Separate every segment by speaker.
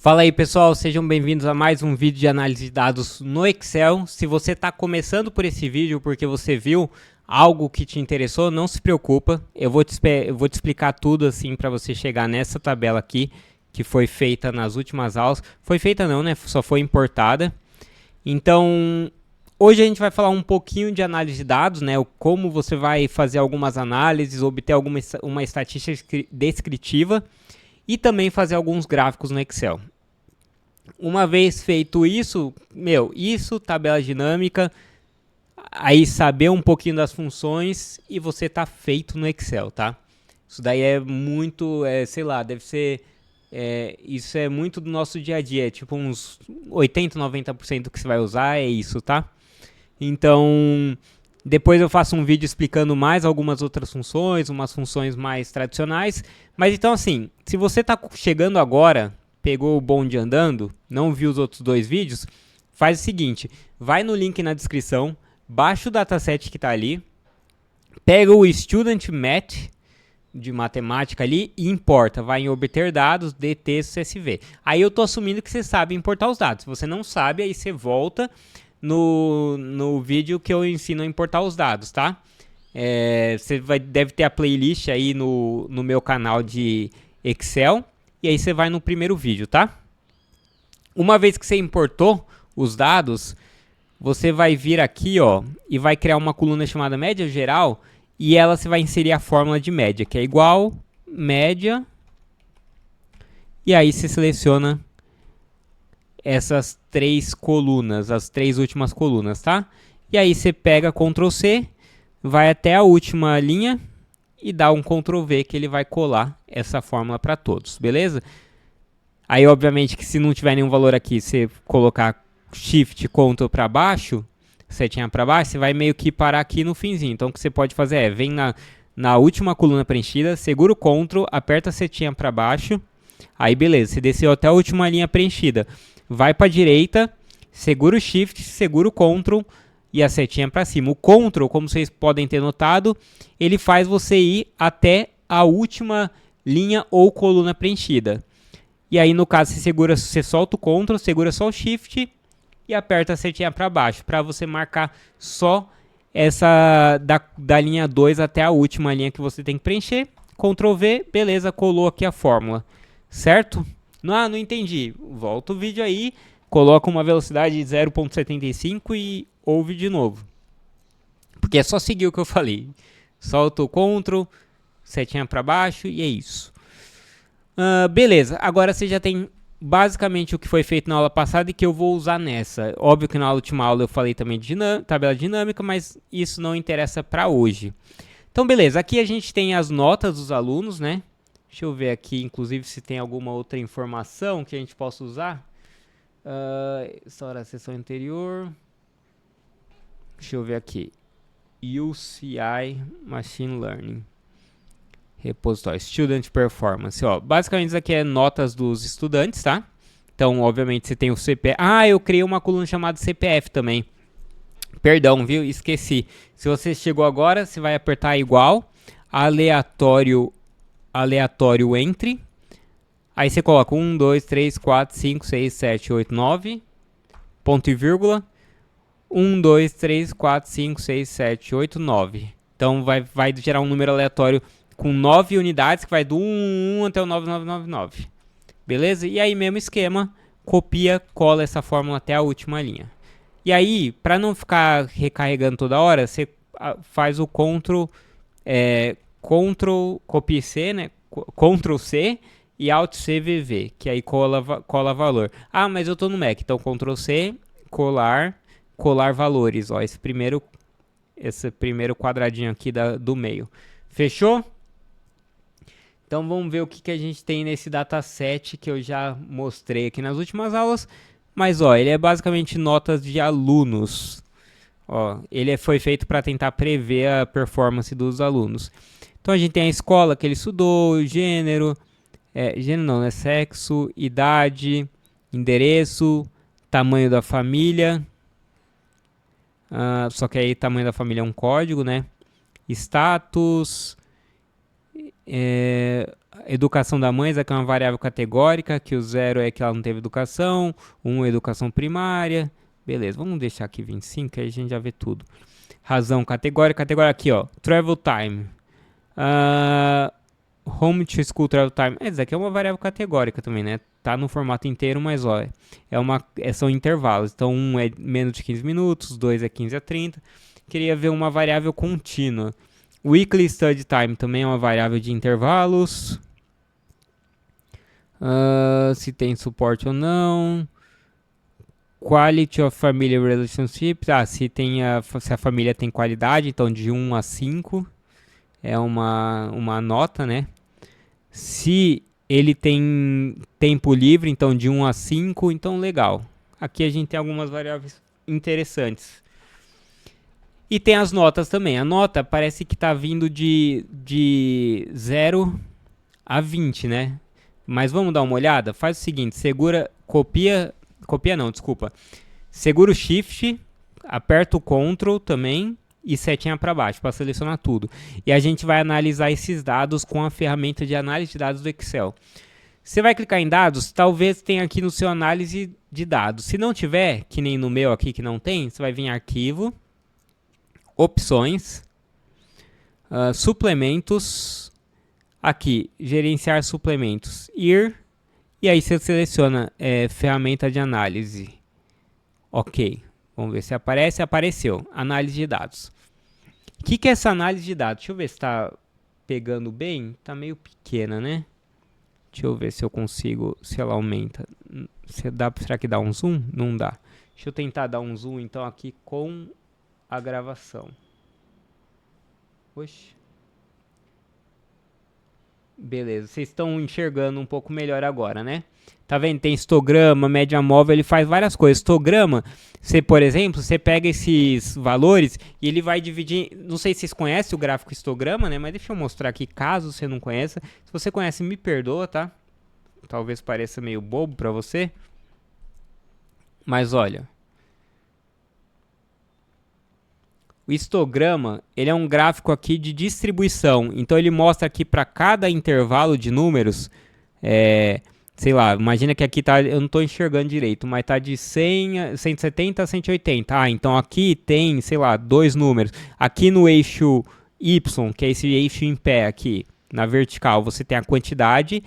Speaker 1: Fala aí pessoal, sejam bem-vindos a mais um vídeo de análise de dados no Excel. Se você está começando por esse vídeo porque você viu algo que te interessou, não se preocupa, eu vou te explicar tudo assim para você chegar nessa tabela aqui que foi feita nas últimas aulas. Foi feita não, né? Só foi importada. Então, hoje a gente vai falar um pouquinho de análise de dados, né? Como você vai fazer algumas análises, obter uma estatística descritiva e também fazer alguns gráficos no Excel. Uma vez feito isso, isso, tabela dinâmica, aí saber um pouquinho das funções e você tá feito no Excel, tá? Isso daí é muito, sei lá, deve ser, isso é muito do nosso dia a dia, é tipo uns 80, 90% que você vai usar é isso, tá? Então, depois eu faço um vídeo explicando mais algumas outras funções, umas funções mais tradicionais. Mas então assim, se você está chegando agora, pegou o bonde andando, não viu os outros dois vídeos, faz o seguinte, vai no link na descrição, baixa o dataset que está ali, pega o Student Math de matemática ali e importa, vai em obter dados, DT, CSV. Aí eu estou assumindo que você sabe importar os dados. Se você não sabe, aí você volta no vídeo que eu ensino a importar os dados, tá? Você deve ter a playlist aí no meu canal de Excel, e aí você vai no primeiro vídeo, tá? Uma vez que você importou os dados, você vai vir aqui, ó, e vai criar uma coluna chamada média geral, e ela você vai inserir a fórmula de média, que é igual média, e aí você seleciona essas três colunas, as três últimas colunas, tá? E aí você pega Ctrl C, vai até a última linha e dá um Ctrl V que ele vai colar essa fórmula para todos, beleza? Aí obviamente que se não tiver nenhum valor aqui, você colocar Shift Ctrl para baixo, setinha para baixo, você vai meio que parar aqui no finzinho. Então o que você pode fazer é, vem na última coluna preenchida, segura o Ctrl, aperta a setinha para baixo, aí beleza, você desceu até a última linha preenchida. Vai para a direita, segura o Shift, segura o Ctrl e a setinha para cima. O Ctrl, como vocês podem ter notado, ele faz você ir até a última linha ou coluna preenchida. E aí, no caso, você solta o Ctrl, segura só o Shift e aperta a setinha para baixo, para você marcar só essa da linha 2 até a última linha que você tem que preencher. Ctrl V, beleza, colou aqui a fórmula, certo? Não entendi. Volta o vídeo aí, coloca uma velocidade de 0.75 e ouve de novo. Porque é só seguir o que eu falei. Solta o Ctrl, setinha para baixo e é isso. Beleza, agora você já tem basicamente o que foi feito na aula passada e que eu vou usar nessa. Óbvio que na última aula eu falei também de tabela dinâmica, mas isso não interessa para hoje. Então beleza, aqui a gente tem as notas dos alunos, né? Deixa eu ver aqui, inclusive, se tem alguma outra informação que a gente possa usar. Essa hora, sessão anterior. Deixa eu ver aqui. UCI Machine Learning. Repositório. Student Performance. Ó, basicamente, isso aqui é notas dos estudantes, tá? Então, obviamente, você tem o CPF. Ah, eu criei uma coluna chamada CPF também. Perdão, viu? Esqueci. Se você chegou agora, você vai apertar igual. Aleatório entre, aí você coloca 1, 2, 3, 4, 5, 6, 7, 8, 9, ponto e vírgula, 1, 2, 3, 4, 5, 6, 7, 8, 9. Então vai gerar um número aleatório com 9 unidades, que vai do 1 até o 9999. Beleza? E aí, mesmo esquema, copia, cola essa fórmula até a última linha. E aí, para não ficar recarregando toda hora, você faz o Ctrl copia C, né? Ctrl C e Alt C VV, que aí cola valor. Ah, mas eu estou no Mac, então Ctrl C, colar valores. Ó, esse primeiro quadradinho aqui do meio. Fechou? Então vamos ver o que a gente tem nesse dataset que eu já mostrei aqui nas últimas aulas. Mas ó, ele é basicamente notas de alunos. Ó, ele foi feito para tentar prever a performance dos alunos. Então a gente tem a escola que ele estudou, gênero, gênero não, né? Sexo, idade, endereço, tamanho da família. Só que aí tamanho da família é um código, né? Status, Educação da mãe, aqui é uma variável categórica, que o 0 é que ela não teve educação, 1 é educação primária. Beleza, vamos deixar aqui 25, que aí a gente já vê tudo. Razão categórica, categoria aqui, ó, travel time. Home to school travel time. Isso aqui é uma variável categórica também, né? Tá no formato inteiro, mas ó, são intervalos. Então, 1 é menos de 15 minutos, 2 é 15 a 30. Queria ver uma variável contínua. Weekly study time também é uma variável de intervalos. Se tem suporte ou não. Quality of family relationships. Se a família tem qualidade, então de 1 a 5 é uma nota, né? Se ele tem tempo livre, então de 1 a 5, então legal. Aqui a gente tem algumas variáveis interessantes. E tem as notas também. A nota parece que está vindo de 0 a 20, né? Mas vamos dar uma olhada? Faz o seguinte, copia não, desculpa. Segura o Shift, aperta o Ctrl também e setinha para baixo para selecionar tudo. E a gente vai analisar esses dados com a ferramenta de análise de dados do Excel. Você vai clicar em dados, talvez tenha aqui no seu análise de dados. Se não tiver, que nem no meu aqui que não tem, você vai vir em arquivo, opções, suplementos, aqui, gerenciar suplementos, ir, e aí você seleciona ferramenta de análise. Ok, vamos ver se aparece. Apareceu, análise de dados. O que é essa análise de dados? Deixa eu ver se está pegando bem. Está meio pequena, né? Deixa eu ver se eu consigo, se ela aumenta. Será que dá um zoom? Não dá. Deixa eu tentar dar um zoom então aqui com a gravação. Oxe. Beleza, vocês estão enxergando um pouco melhor agora, né? Tá vendo? Tem histograma, média móvel, ele faz várias coisas. Histograma, por exemplo, você pega esses valores e ele vai dividir... Não sei se vocês conhecem o gráfico histograma, né? Mas deixa eu mostrar aqui, caso você não conheça. Se você conhece, me perdoa, tá? Talvez pareça meio bobo pra você. Mas olha... O histograma, ele é um gráfico aqui de distribuição. Então, ele mostra aqui para cada intervalo de números, sei lá, imagina que aqui tá, eu não estou enxergando direito, mas tá de 100, 170 a 180. Então aqui tem, sei lá, 2 números. Aqui no eixo Y, que é esse eixo em pé aqui, na vertical, você tem a quantidade.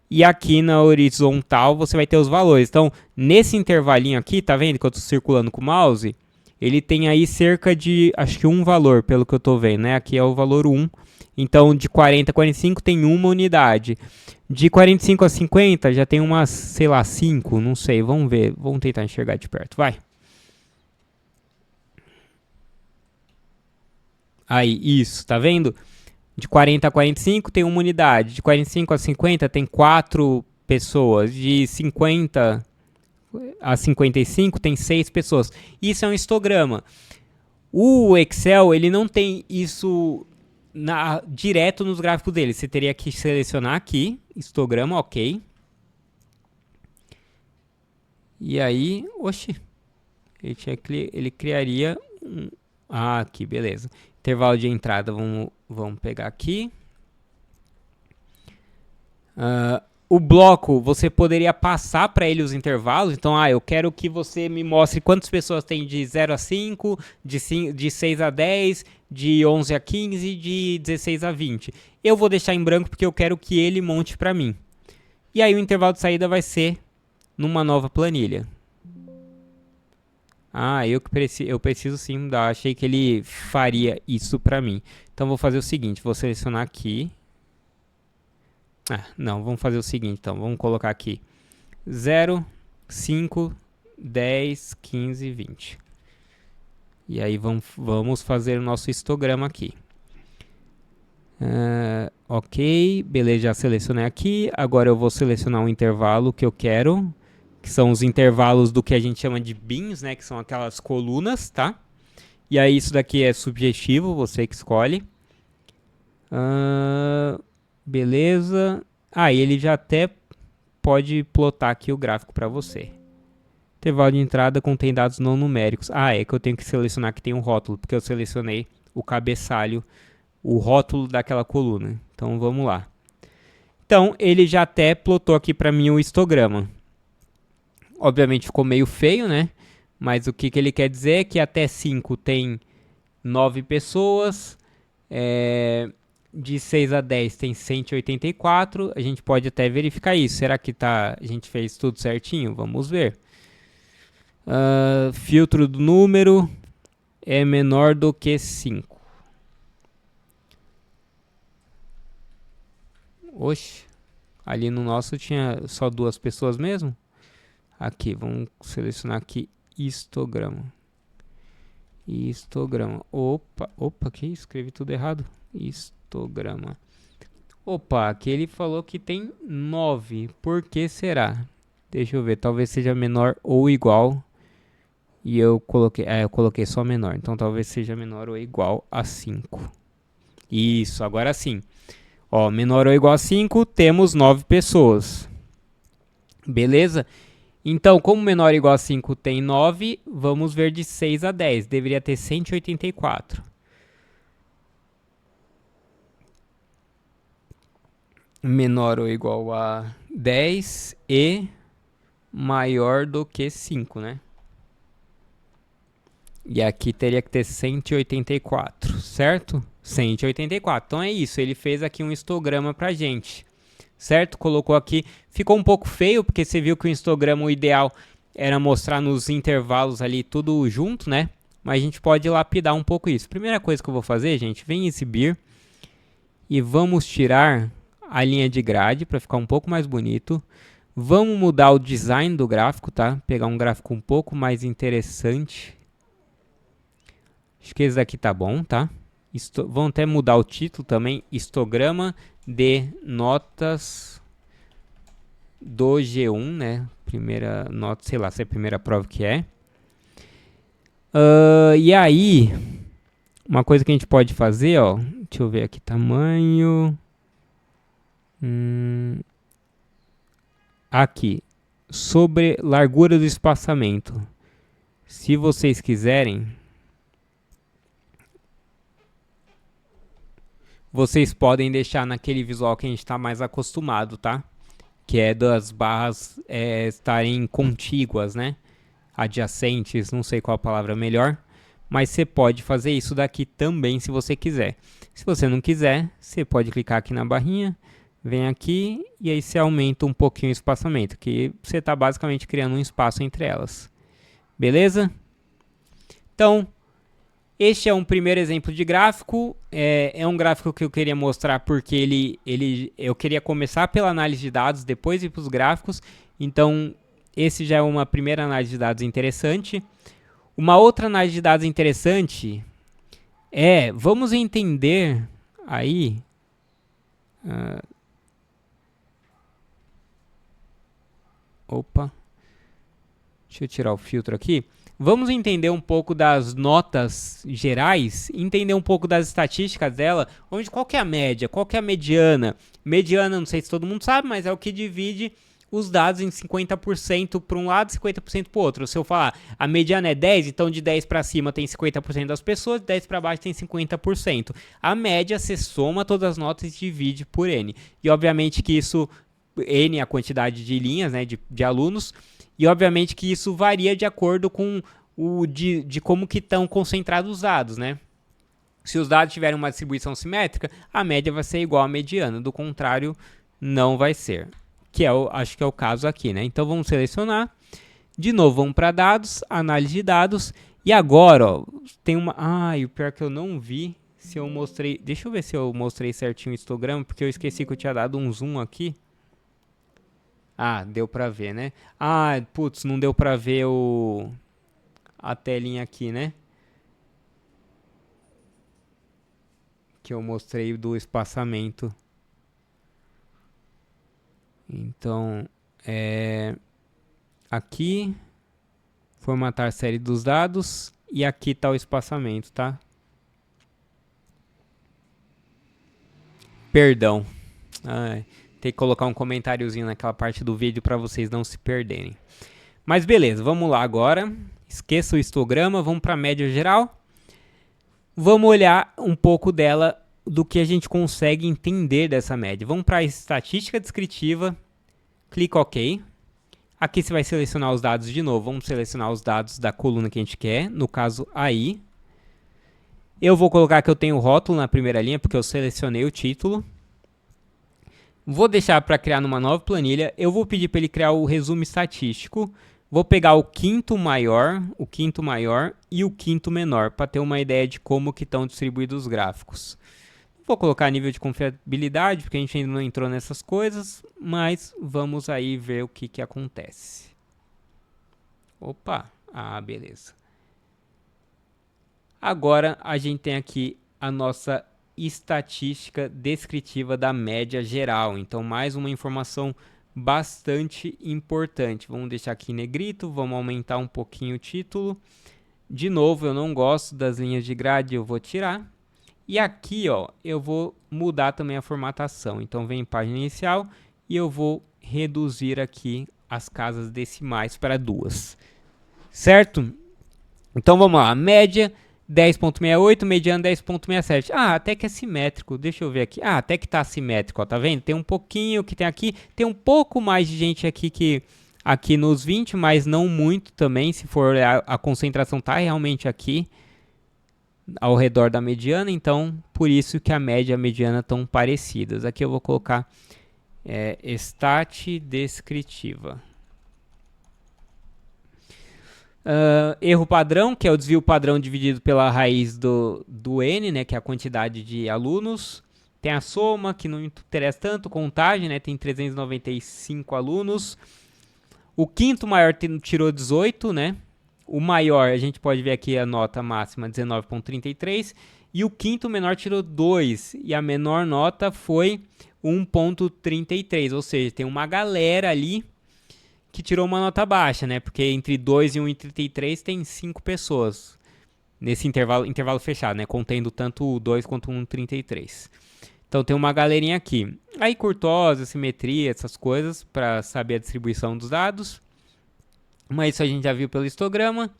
Speaker 1: E aqui na horizontal, você vai ter os valores. Então, nesse intervalinho aqui, tá vendo que eu estou circulando com o mouse? Ele tem aí cerca de, acho que um valor, pelo que eu estou vendo, né? Aqui é o valor 1. Então, de 40 a 45 tem uma unidade. De 45 a 50 já tem umas, sei lá, 5, não sei. Vamos ver, vamos tentar enxergar de perto, vai. Aí, isso, tá vendo? De 40 a 45 tem uma unidade. De 45 a 50 tem 4 pessoas. De 50... a 55 tem 6 pessoas. Isso é um histograma. O Excel, ele não tem isso direto nos gráficos dele. Você teria que selecionar aqui, histograma, ok. E aí, oxi, ele criaria um... Ah, aqui, beleza. Intervalo de entrada, vamos pegar aqui. O bloco, você poderia passar para ele os intervalos. Então, eu quero que você me mostre quantas pessoas tem de 0 a 5, de 6 a 10, de 11 a 15, de 16 a 20. Eu vou deixar em branco porque eu quero que ele monte para mim. E aí o intervalo de saída vai ser numa nova planilha. Eu preciso sim mudar. Achei que ele faria isso para mim. Então, vou fazer o seguinte, vou selecionar aqui. Não, vamos fazer o seguinte, então, vamos colocar aqui 0, 5, 10, 15, 20. E aí vamos fazer o nosso histograma aqui. Ok, beleza, já selecionei aqui. Agora eu vou selecionar um intervalo que eu quero, que são os intervalos do que a gente chama de bins, né, que são aquelas colunas, tá? E aí isso daqui é subjetivo, você que escolhe. Beleza. Ele já até pode plotar aqui o gráfico para você. Intervalo de entrada contém dados não numéricos. É que eu tenho que selecionar que tem um rótulo, porque eu selecionei o cabeçalho, o rótulo daquela coluna. Então vamos lá. Então, ele já até plotou aqui para mim o histograma. Obviamente ficou meio feio, né? Mas o que ele quer dizer é que até 5 tem 9 pessoas, de 6 a 10 tem 184, a gente pode até verificar isso. Será que a gente fez tudo certinho? Vamos ver. Filtro do número é menor do que 5. Oxe, ali no nosso tinha só 2 pessoas mesmo? Aqui, vamos selecionar aqui histograma. Histograma. Opa, que escrevi tudo errado. Histograma. Opa, aqui ele falou que tem 9. Por que será? Deixa eu ver, talvez seja menor ou igual. E eu coloquei só menor. Então talvez seja menor ou igual a 5. Isso, agora sim. Ó, menor ou igual a 5, temos 9 pessoas. Beleza? Então, como menor ou igual a 5 tem 9, vamos ver de 6 a 10. Deveria ter 184. Menor ou igual a 10 e maior do que 5, né? E aqui teria que ter 184, certo? 184. Então é isso, ele fez aqui um histograma pra gente, certo? Colocou aqui, ficou um pouco feio, porque você viu que o histograma, o ideal era mostrar nos intervalos ali tudo junto, né? Mas a gente pode lapidar um pouco isso. Primeira coisa que eu vou fazer, gente, vem exibir e vamos tirar a linha de grade para ficar um pouco mais bonito. Vamos mudar o design do gráfico, tá? Pegar um gráfico um pouco mais interessante. Acho que esse daqui tá bom, tá? Vamos até mudar o título também. Histograma de notas do G1, né? Primeira nota, sei lá se é a primeira prova que é. E aí, uma coisa que a gente pode fazer, ó. Deixa eu ver aqui, tamanho. Aqui, sobre largura do espaçamento. Se vocês quiserem, vocês podem deixar naquele visual que a gente está mais acostumado, tá? Que é das barras estarem contíguas, né? Adjacentes, não sei qual a palavra melhor. Mas você pode fazer isso daqui também se você quiser. Se você não quiser, você pode clicar aqui na barrinha, vem aqui e aí você aumenta um pouquinho o espaçamento, que você está basicamente criando um espaço entre elas. Beleza? Então, este é um primeiro exemplo de gráfico. É um gráfico que eu queria mostrar porque eu queria começar pela análise de dados, depois ir para os gráficos. Então, esse já é uma primeira análise de dados interessante. Uma outra análise de dados interessante vamos entender aí... deixa eu tirar o filtro aqui. Vamos entender um pouco das notas gerais, entender um pouco das estatísticas dela, qual que é a média, qual que é a mediana. Mediana, não sei se todo mundo sabe, mas é o que divide os dados em 50% para um lado e 50% para o outro. Se eu falar, a mediana é 10, então de 10 para cima tem 50% das pessoas, de 10 para baixo tem 50%. A média, você soma todas as notas e divide por N. E obviamente que isso, N é a quantidade de linhas, né, de alunos, e obviamente que isso varia de acordo com de como que estão concentrados os dados, né? Se os dados tiverem uma distribuição simétrica, a média vai ser igual à mediana, do contrário, não vai ser. Acho que é o caso aqui, né? Então vamos selecionar. De novo, vamos para dados, análise de dados. E agora, ó, tem uma... o pior que eu não vi se eu mostrei... Deixa eu ver se eu mostrei certinho o histograma, porque eu esqueci que eu tinha dado um zoom aqui. Deu pra ver, né? Putz, não deu pra ver a telinha aqui, né? Que eu mostrei do espaçamento. Então, aqui, formatar série dos dados, e aqui está o espaçamento, tá? Perdão. Tem que colocar um comentáriozinho naquela parte do vídeo para vocês não se perderem. Mas beleza, vamos lá agora. Esqueça o histograma, vamos para a média geral. Vamos olhar um pouco dela do que a gente consegue entender dessa média. Vamos para a estatística descritiva, clica OK. Aqui você vai selecionar os dados de novo. Vamos selecionar os dados da coluna que a gente quer, no caso aí. Eu vou colocar que eu tenho o rótulo na primeira linha, porque eu selecionei o título. Vou deixar para criar numa nova planilha. Eu vou pedir para ele criar o resumo estatístico. Vou pegar o quinto maior e o quinto menor, para ter uma ideia de como que estão distribuídos os gráficos. Vou colocar nível de confiabilidade, porque a gente ainda não entrou nessas coisas, mas vamos aí ver o que que acontece. Opa, beleza. Agora a gente tem aqui a nossa estatística descritiva da média geral. Então, mais uma informação bastante importante. Vamos deixar aqui em negrito, vamos aumentar um pouquinho o título. De novo, eu não gosto das linhas de grade, eu vou tirar. E aqui, ó, eu vou mudar também a formatação. Então, vem em página inicial e eu vou reduzir aqui as casas decimais para 2. Certo? Então, vamos lá. Média 10.68, mediano 10.67. Até que é simétrico. Deixa eu ver aqui. Até que tá simétrico, ó, tá vendo? Tem um pouquinho que tem aqui. Tem um pouco mais de gente aqui que aqui nos 20, mas não muito também. Se for a concentração tá realmente aqui ao redor da mediana, então por isso que a média e a mediana estão parecidas. Aqui eu vou colocar stat descritiva. Erro padrão, que é o desvio padrão dividido pela raiz do n, né, que é a quantidade de alunos. Tem a soma, que não interessa tanto, contagem, né, tem 395 alunos. O quinto maior tirou 18, né? O maior, a gente pode ver aqui a nota máxima, 19.33. E o quinto menor tirou 2. E a menor nota foi 1.33. Ou seja, tem uma galera ali que tirou uma nota baixa, né? Porque entre 2 e 1.33 tem 5 pessoas. Nesse intervalo fechado, né? Contendo tanto o 2 quanto o 1.33. Então tem uma galerinha aqui. Aí curtosa, simetria, essas coisas, para saber a distribuição dos dados. Mas isso a gente já viu pelo histograma.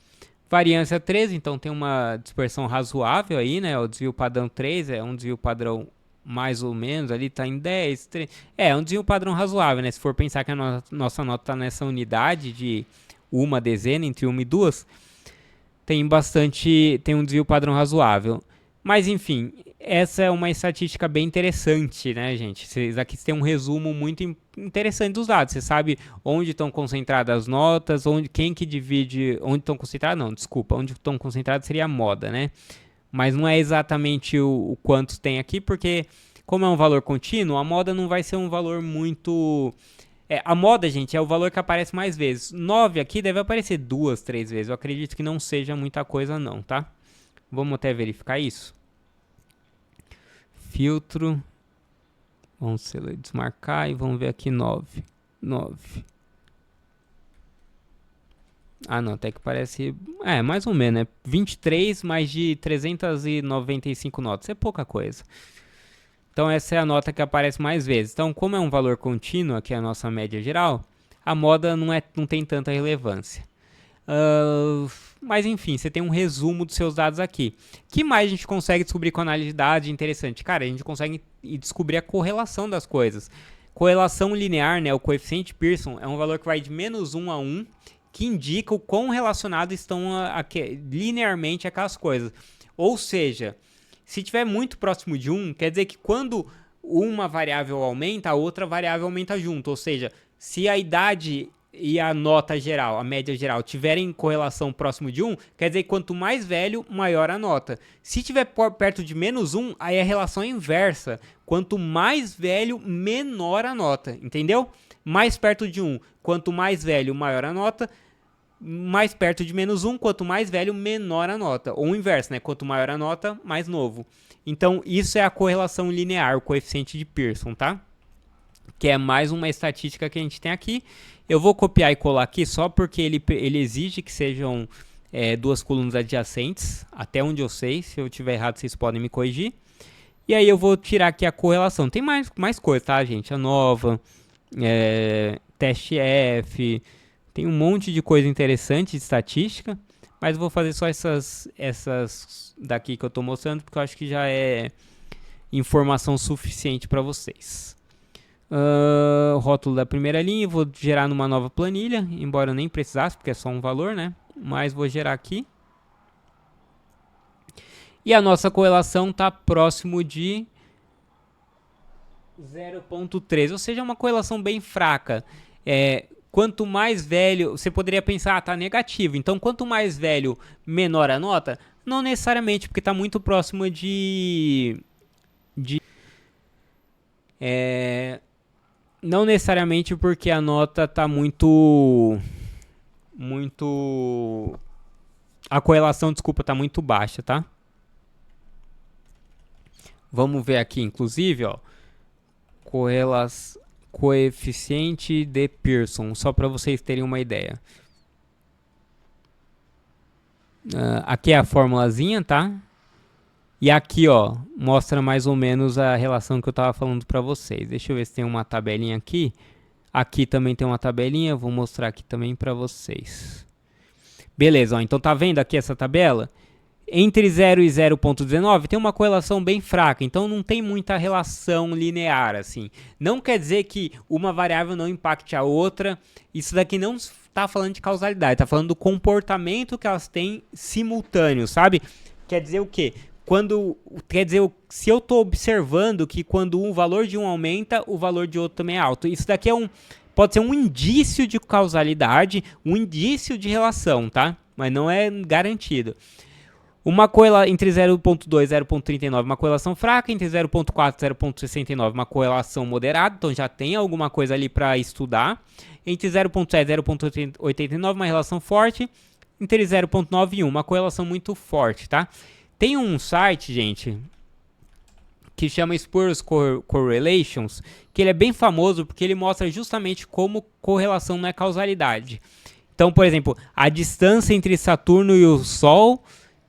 Speaker 1: Variância 13, então tem uma dispersão razoável aí, né? O desvio padrão 3 é um desvio padrão mais ou menos, ali está em 10, 3. É um desvio padrão razoável, né? Se for pensar que a nossa nota está nessa unidade de uma dezena, entre 1 e 2, tem um desvio padrão razoável. Mas enfim, essa é uma estatística bem interessante, né, gente? Aqui você tem um resumo muito interessante dos dados. Você sabe onde estão concentradas as notas, quem que divide, onde estão concentradas, não, desculpa, onde estão concentradas seria a moda, né? Mas não é exatamente o quanto tem aqui, porque como é um valor contínuo, a moda não vai ser um valor muito... a moda, gente, é o valor que aparece mais vezes. 9 aqui deve aparecer 2, 3 vezes. Eu acredito que não seja muita coisa não, tá? Vamos até verificar isso. Filtro. Vamos desmarcar e vamos ver aqui 9. 9. Não, até que parece... mais ou menos, né? 23 mais de 395 notas. É pouca coisa. Então essa é a nota que aparece mais vezes. Então, como é um valor contínuo, aqui é a nossa média geral, a moda não tem tanta relevância. Mas enfim, você tem um resumo dos seus dados aqui. O que mais a gente consegue descobrir com análise de dados interessante? Cara, a gente consegue descobrir a correlação das coisas. Correlação linear, né, o coeficiente Pearson, é um valor que vai de -1 a 1, que indica o quão relacionados estão linearmente aquelas coisas. Ou seja, se estiver muito próximo de 1, quer dizer que quando uma variável aumenta, a outra variável aumenta junto. Ou seja, se a idade e a nota geral, a média geral, tiverem correlação próximo de 1, quer dizer que quanto mais velho, maior a nota. Se tiver perto de -1, aí a relação é inversa. Quanto mais velho, menor a nota, entendeu? Mais perto de 1, quanto mais velho, maior a nota. Mais perto de -1, quanto mais velho, menor a nota. Ou o inverso, né? Quanto maior a nota, mais novo. Então, isso é a correlação linear, o coeficiente de Pearson, tá? Que é mais uma estatística que a gente tem aqui. Eu vou copiar e colar aqui só porque ele exige que sejam duas colunas adjacentes, até onde eu sei. Se eu tiver errado, vocês podem me corrigir. E aí eu vou tirar aqui a correlação. Tem mais coisa, tá, gente? A nova, teste F, tem um monte de coisa interessante de estatística, mas eu vou fazer só essas daqui que eu estou mostrando, porque eu acho que já é informação suficiente para vocês. O rótulo da primeira linha, vou gerar numa nova planilha, embora eu nem precisasse, porque é só um valor, né? Mas vou gerar aqui. E a nossa correlação está próximo de 0,13, ou seja, uma correlação bem fraca. Quanto mais velho, você poderia pensar, tá negativo. Então, quanto mais velho, menor a nota? Não necessariamente, porque está muito próximo não necessariamente porque a nota está muito... A correlação, desculpa, está muito baixa, tá? Vamos ver aqui, inclusive, ó. Coeficiente de Pearson, só para vocês terem uma ideia. Aqui é a formulazinha, tá? E aqui, ó, mostra mais ou menos a relação que eu estava falando para vocês. Deixa eu ver se tem uma tabelinha aqui. Aqui também tem uma tabelinha, vou mostrar aqui também para vocês. Beleza, ó, então tá vendo aqui essa tabela? Entre 0 e 0,19 tem uma correlação bem fraca, então não tem muita relação linear, assim. Não quer dizer que uma variável não impacte a outra. Isso daqui não está falando de causalidade, está falando do comportamento que elas têm simultâneo, sabe? Quer dizer o quê? Se eu estou observando que quando o valor de um aumenta, o valor de outro também é alto. Isso daqui pode ser um indício de causalidade, um indício de relação, tá? Mas não é garantido. Uma correlação entre 0,2 e 0,39, uma correlação fraca, entre 0,4 e 0,69, uma correlação moderada, então já tem alguma coisa ali para estudar. Entre 0,7 e 0,89, uma relação forte, entre 0,9 e 1, uma correlação muito forte, tá? Tem um site, gente, que chama Spurious Correlations, que ele é bem famoso porque ele mostra justamente como correlação não é causalidade. Então, por exemplo, a distância entre Saturno e o Sol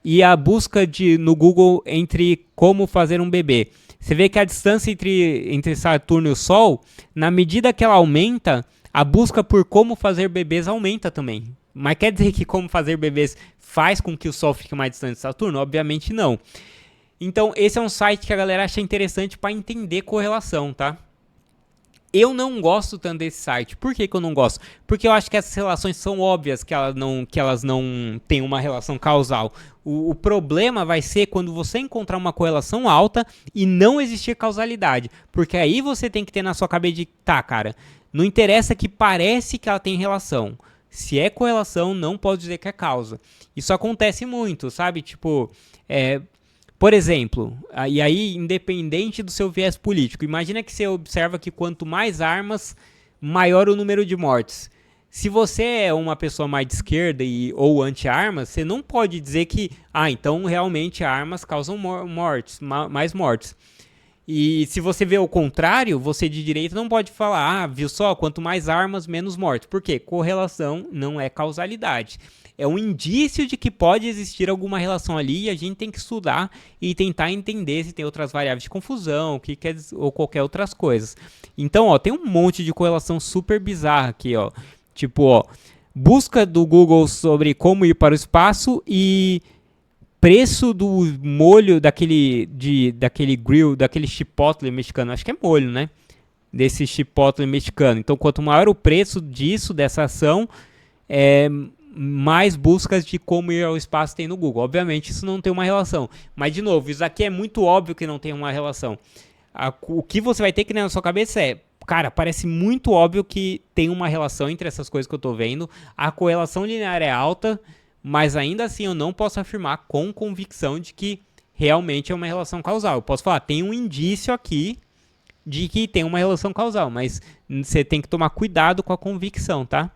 Speaker 1: e a busca no Google entre como fazer um bebê. Você vê que a distância entre Saturno e o Sol, na medida que ela aumenta, a busca por como fazer bebês aumenta também. Mas quer dizer que como fazer bebês faz com que o Sol fique mais distante de Saturno? Obviamente não. Então, esse é um site que a galera acha interessante para entender correlação, tá? Eu não gosto tanto desse site. Por que eu não gosto? Porque eu acho que essas relações são óbvias que elas não têm uma relação causal. O problema vai ser quando você encontrar uma correlação alta e não existir causalidade. Porque aí você tem que ter na sua cabeça de, tá, cara, não interessa que parece que ela tem relação. Se é correlação, não pode dizer que é causa. Isso acontece muito, sabe? Tipo, por exemplo, e aí independente do seu viés político, imagina que você observa que quanto mais armas, maior o número de mortes. Se você é uma pessoa mais de esquerda ou anti-armas, você não pode dizer que, então realmente armas causam mais mortes. E se você vê o contrário, você de direita não pode falar, viu só, quanto mais armas, menos mortes. Por quê? Correlação não é causalidade. É um indício de que pode existir alguma relação ali e a gente tem que estudar e tentar entender se tem outras variáveis de confusão, ou qualquer outras coisas. Então, ó, tem um monte de correlação super bizarra aqui, ó. Tipo, ó, busca do Google sobre como ir para o espaço e preço do molho daquele grill, daquele chipotle mexicano. Acho que é molho, né? Desse chipotle mexicano. Então, quanto maior o preço dessa ação, mais buscas de como ir ao espaço tem no Google. Obviamente, isso não tem uma relação. Mas, de novo, isso aqui é muito óbvio que não tem uma relação. O que você vai ter que ter na sua cabeça cara, parece muito óbvio que tem uma relação entre essas coisas que eu estou vendo. A correlação linear é alta, mas ainda assim eu não posso afirmar com convicção de que realmente é uma relação causal. Eu posso falar, tem um indício aqui de que tem uma relação causal, mas você tem que tomar cuidado com a convicção, tá?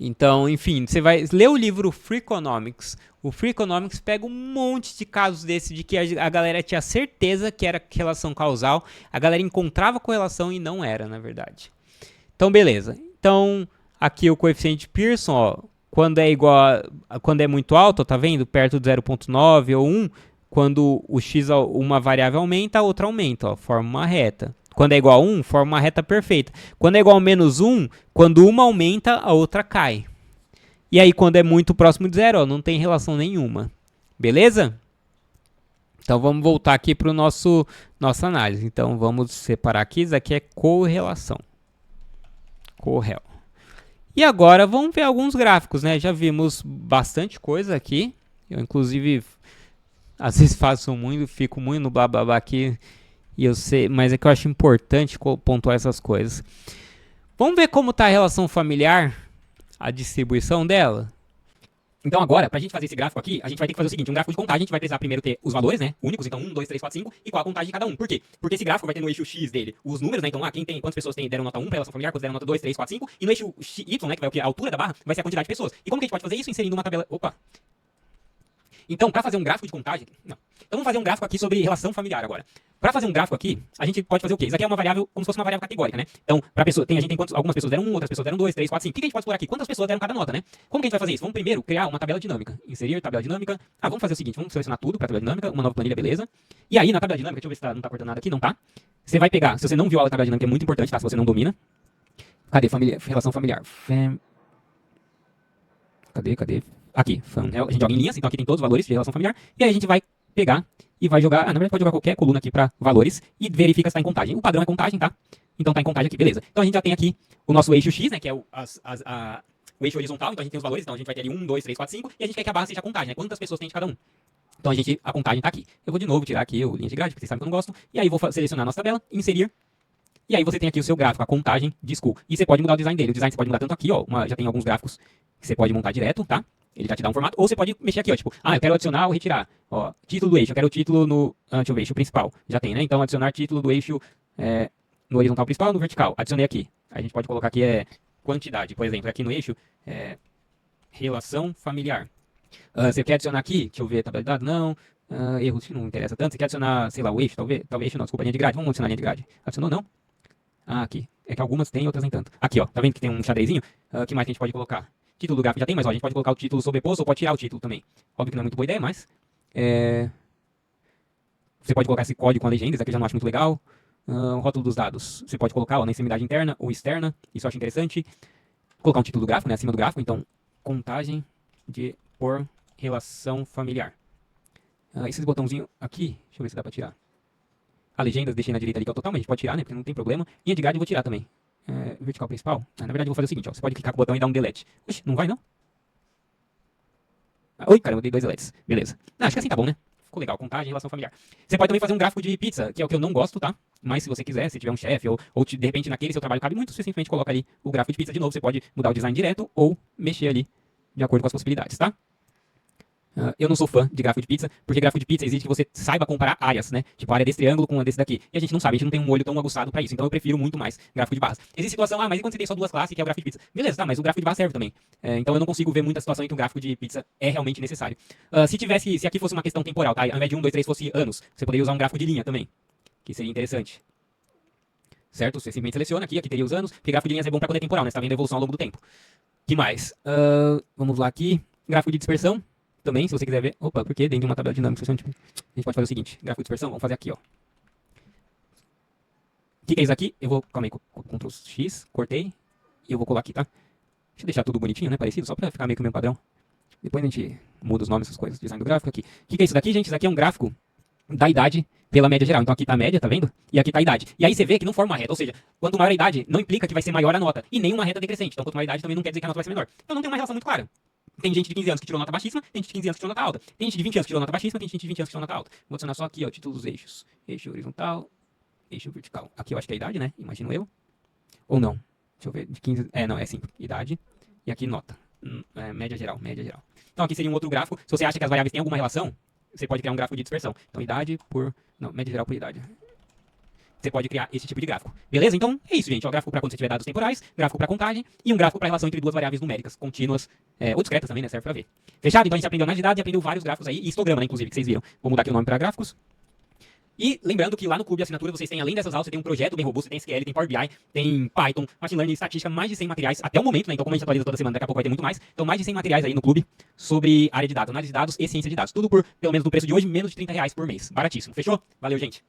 Speaker 1: Então, enfim, você vai ler o livro Freakonomics. O Freakonomics pega um monte de casos desses de que a galera tinha certeza que era relação causal, a galera encontrava correlação e não era, na verdade. Então, beleza. Então, aqui o coeficiente de Pearson, ó, quando é muito alto, tá vendo? Perto de 0,9 ou 1, quando o x, uma variável aumenta, a outra aumenta, ó, forma uma reta. Quando é igual a 1, forma uma reta perfeita. Quando é igual a menos 1, quando uma aumenta, a outra cai. E aí, quando é muito próximo de 0, ó, não tem relação nenhuma. Beleza? Então vamos voltar aqui para o nossa análise. Então vamos separar aqui, isso aqui é correlação. Correl. E agora vamos ver alguns gráficos, né? Já vimos bastante coisa aqui. Eu inclusive às vezes fico muito no blá blá blá aqui, e eu sei, mas é que eu acho importante pontuar essas coisas. Vamos ver como está a relação familiar, a distribuição dela. Então agora, para a gente fazer esse gráfico aqui, a gente vai ter que fazer o seguinte, um gráfico de contagem, a gente vai precisar primeiro ter os valores, né, únicos, então 1, 2, 3, 4, 5, e qual a contagem de cada um. Por quê? Porque esse gráfico vai ter no eixo X dele os números, né, então lá, quantas pessoas deram nota 1 para relação familiar, quantas deram nota 2, 3, 4, 5, e no eixo Y, né, que vai o que? A altura da barra, vai ser a quantidade de pessoas. E como que a gente pode fazer isso? Inserindo uma tabela... Opa! Então, para fazer um gráfico de contagem... Não. Então vamos fazer um gráfico aqui sobre relação familiar agora. Para fazer um gráfico aqui, a gente pode fazer o quê? Isso aqui é uma variável, como se fosse uma variável categórica, né? Então, para pessoa, a gente tem algumas pessoas deram 1, outras pessoas deram 2, 3, 4, 5. O que a gente pode explorar aqui? Quantas pessoas deram cada nota, né? Como que a gente vai fazer isso? Vamos primeiro criar uma tabela dinâmica. Inserir tabela dinâmica. Vamos fazer o seguinte, vamos selecionar tudo para tabela dinâmica, uma nova planilha, beleza. E aí, na tabela dinâmica, deixa eu ver se não tá cortando nada aqui, não tá? Você vai pegar, se você não viu a tabela dinâmica, é muito importante, tá? Se você não domina. Cadê relação familiar? Cadê? Aqui, a gente joga em linhas, então aqui tem todos os valores de relação familiar, e aí a gente vai pegar e vai jogar, na verdade pode jogar qualquer coluna aqui para valores, e verifica se está em contagem. O padrão é contagem, tá? Então tá em contagem aqui, beleza. Então a gente já tem aqui o nosso eixo X, né, que é o eixo horizontal, então a gente tem os valores, então a gente vai ter ali 1, 2, 3, 4, 5, e a gente quer que a barra seja a contagem, né? Quantas pessoas tem de cada um. Então a contagem tá aqui. Eu vou de novo tirar aqui o linha de grade, porque vocês sabem que eu não gosto, e aí vou selecionar a nossa tabela, inserir, e aí você tem aqui o seu gráfico, a contagem de school. E você pode mudar o design dele. O design você pode mudar tanto aqui, ó, já tem alguns gráficos que você pode montar direto, tá? Ele já te dá um formato. Ou você pode mexer aqui, ó, tipo, eu quero adicionar ou retirar. Ó, título do eixo, eu quero o título no, deixa eu ver, eixo principal. Já tem, né? Então adicionar título do eixo no horizontal principal, no vertical. Adicionei aqui. A gente pode colocar aqui quantidade, por exemplo, aqui no eixo relação familiar. Você quer adicionar aqui, deixa eu ver, tabela de dados, não. Erros que não interessa tanto. Você quer adicionar, sei lá, o eixo, talvez eixo não, desculpa, linha de grade. Vamos adicionar linha de grade. Adicionou, não? Aqui. É que algumas tem, outras nem tanto. Aqui, ó. Tá vendo que tem um xadrezinho? O que mais que a gente pode colocar? Título do gráfico já tem, mas ó, a gente pode colocar o título sobreposto ou pode tirar o título também. Óbvio que não é muito boa ideia, mas... Você pode colocar esse código com a legenda, isso aqui eu já não acho muito legal. O rótulo dos dados. Você pode colocar, ó, na extremidade interna ou externa. Isso eu acho interessante. Colocar um título do gráfico, né, acima do gráfico. Então, contagem por relação familiar. Esses botãozinhos aqui, deixa eu ver se dá pra tirar. A legenda deixei na direita ali, que é o total, mas a gente pode tirar, né? Porque não tem problema. Linha de grade eu vou tirar também. Vertical principal. Na verdade eu vou fazer o seguinte, ó. Você pode clicar com o botão e dar um delete. Oxi, não vai não? Oi, cara, eu dei 2 deletes. Beleza. Acho que assim tá bom, né? Ficou legal. Contagem, relação familiar. Você pode também fazer um gráfico de pizza, que é o que eu não gosto, tá? Mas se você quiser, se tiver um chefe ou de repente naquele seu trabalho cabe muito, você simplesmente coloca ali o gráfico de pizza de novo. Você pode mudar o design direto ou mexer ali de acordo com as possibilidades, tá? Eu não sou fã de gráfico de pizza, porque gráfico de pizza exige que você saiba comparar áreas, né? Tipo, a área desse triângulo com a desse daqui. E a gente não sabe, a gente não tem um olho tão aguçado pra isso. Então eu prefiro muito mais gráfico de barras. Existe situação, mas e quando você tem só 2 classes, que é o gráfico de pizza? Beleza, tá, mas o gráfico de barra serve também. Então eu não consigo ver muita situação em que o gráfico de pizza é realmente necessário. Se aqui fosse uma questão temporal, tá? Ao invés de 1, 2, 3 fosse anos, você poderia usar um gráfico de linha também, que seria interessante. Certo? Você simplesmente seleciona aqui teria os anos, porque gráfico de linhas é bom pra quando é temporal, né? Você tá vendo a evolução ao longo do tempo. Que mais? Vamos lá aqui. Gráfico de dispersão. Também, se você quiser ver. Opa, porque dentro de uma tabela dinâmica, a gente pode fazer o seguinte: gráfico de dispersão, vamos fazer aqui, ó. O que é isso aqui? Eu vou, calma aí, Ctrl X, cortei, e eu vou colar aqui, tá? Deixa eu deixar tudo bonitinho, né, parecido, só pra ficar meio que o mesmo padrão. Depois a gente muda os nomes, essas coisas, design do gráfico aqui. O que é isso daqui, gente? Isso aqui é um gráfico da idade pela média geral. Então aqui tá a média, tá vendo? E aqui tá a idade. E aí você vê que não forma uma reta, ou seja, quanto maior a idade, não implica que vai ser maior a nota, e nem uma reta decrescente. Então quanto maior a idade também não quer dizer que a nota vai ser menor. Então não tem uma relação muito clara. Tem gente de 15 anos que tirou nota baixíssima, tem gente de 15 anos que tirou nota alta. Tem gente de 20 anos que tirou nota baixíssima, tem gente de 20 anos que tirou nota alta. Vou adicionar só aqui, ó, título dos eixos. Eixo horizontal, eixo vertical. Aqui eu acho que é a idade, né? Imagino eu. Ou não. Deixa eu ver, de 15... não, é sim, idade. E aqui nota. Média geral, média geral. Então aqui seria um outro gráfico. Se você acha que as variáveis têm alguma relação, você pode criar um gráfico de dispersão. Então idade por... Não, média geral por idade. Você pode criar esse tipo de gráfico. Beleza? Então, é isso, gente. Ó, gráfico para quando você tiver dados temporais, gráfico para contagem e um gráfico para relação entre duas variáveis numéricas, contínuas, ou discretas também, né? Serve para ver. Fechado? Então a gente aprendeu análise de dados e aprendeu vários gráficos aí, e histograma, né, inclusive, que vocês viram. Vou mudar aqui o nome para gráficos. E lembrando que lá no Clube de Assinatura vocês têm, além dessas aulas, você tem um projeto bem robusto, você tem SQL, tem Power BI, tem Python, Machine Learning, estatística, mais de 100 materiais até o momento, né? Então como a gente atualiza toda semana, daqui a pouco vai ter muito mais. Então mais de 100 materiais aí no Clube sobre área de dados, análise de dados e ciência de dados. Tudo por, pelo menos no preço de hoje, menos de R$30 por mês. Baratíssimo. Fechou? Valeu, gente.